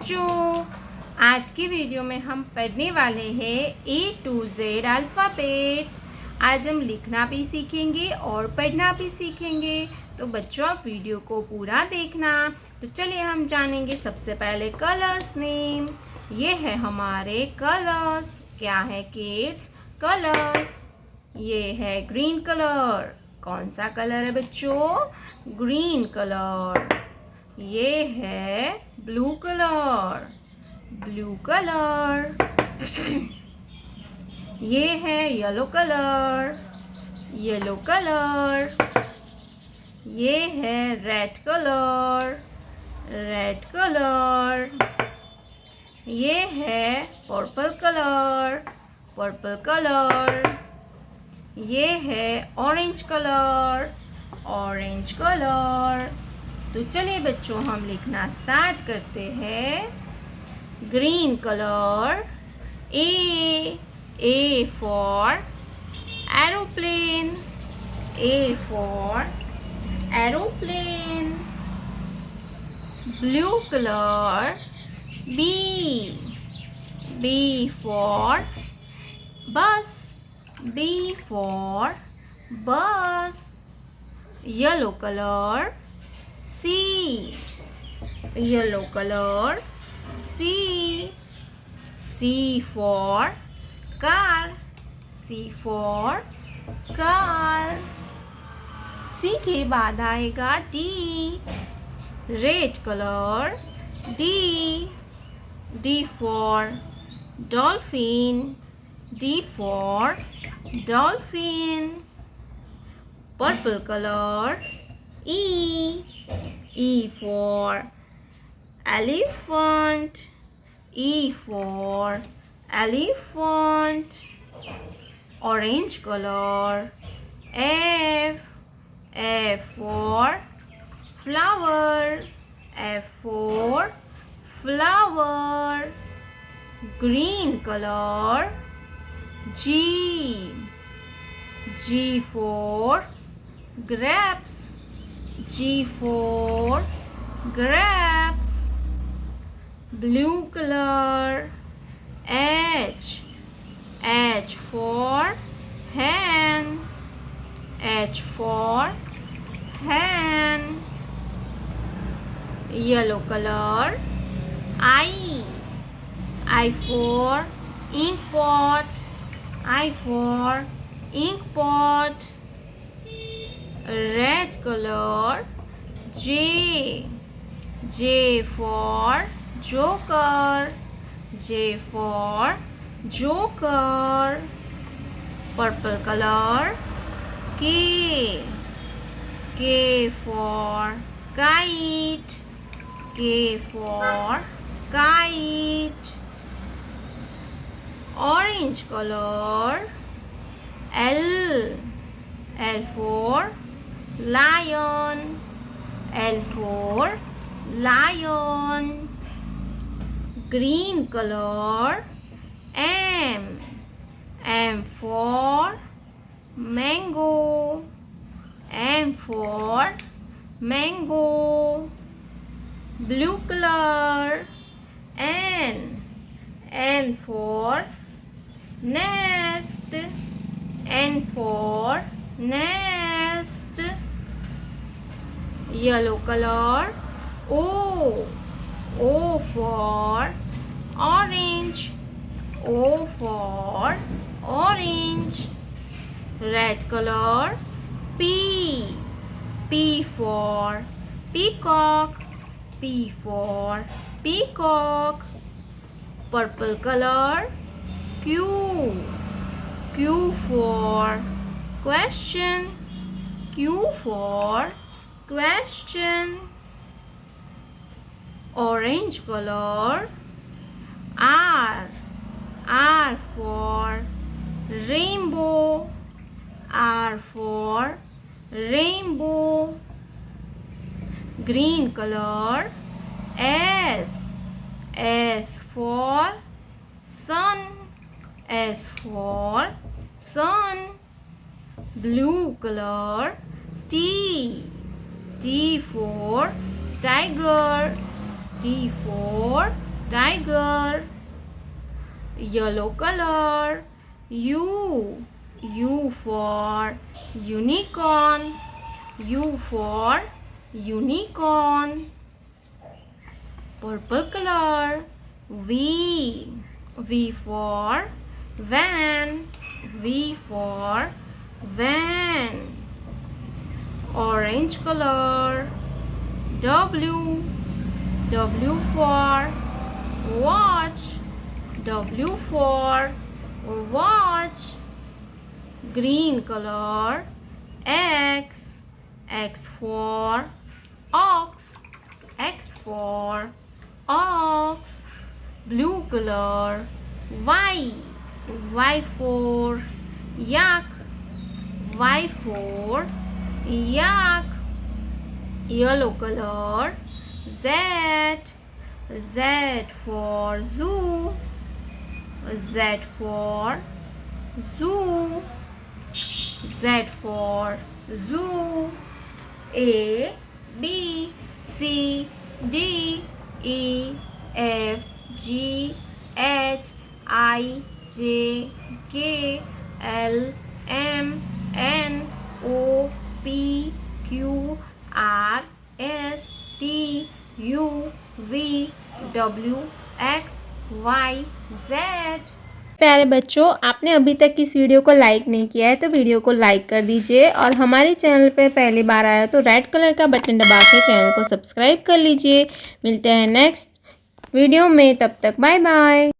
बच्चों, आज की वीडियो में हम पढ़ने वाले हैं A to Z अल्फ़ाबेट्स। आज हम लिखना भी सीखेंगे और पढ़ना भी सीखेंगे। तो बच्चों, आप वीडियो को पूरा देखना। तो चलिए हम जानेंगे सबसे पहले कलर्स नेम। ये है हमारे कलर्स। क्या है किड्स? कलर्स। ये है ग्रीन कलर। कौन सा कलर है बच्चों? Green colour. ये है ब्लू कलर। Blue colour. ये है येलो कलर। Yellow colour. ये है रेड कलर। Red colour. ये है पर्पल कलर। Purple colour. ये है ऑरेंज कलर। Orange colour. तो चलिए बच्चों, हम लिखना स्टार्ट करते हैं। Green colour. A for aeroplane. A for aeroplane. Blue colour. B for bus. B for bus. Yellow colour. C. Yellow color. C. C for car. C for car. C के बाद आएगा D. Red color. D. D for dolphin. D for dolphin. Purple color. E for elephant. E for elephant. Orange color. F for flower. F for flower. Green color. G for grapes. G for grapes. Blue color. H for hen. H for hen. Yellow color. I for ink pot. I for ink pot. Red color. J for joker. J for joker. Purple color. K for kite. K for kite. Orange color. L for lion. L for lion. Green color. M for mango. M for mango. Blue color. N for nest. N for nest. Yellow color. O for orange. O for orange. Red color. P for peacock. P for peacock. Purple color. Q for question. Q for question. Orange color. R for rainbow. R for rainbow. Green color. S for sun. S for sun. Blue color. T for tiger. T for tiger. Yellow color. U for unicorn. U for unicorn. Purple color. V for van. V for van. Orange color. W for watch. W for watch. Green color. X for ox. X for ox. Blue color. Y for yak. Y for yak. Yellow color. Z for zoo. Z for zoo. Z for zoo. A B C D E F G H I J K L M N O P Q R S T U V W X Y Z। प्यारे बच्चों, आपने अभी तक इस video को like नहीं किया है तो वीडियो को लाइक कर दीजिए और हमारे चैनल पे पहली बार आया तो रेड कलर का बटन दबा के चैनल को सब्सक्राइब कर लीजिए। मिलते हैं नेक्स्ट वीडियो में, तब तक बाय बाय।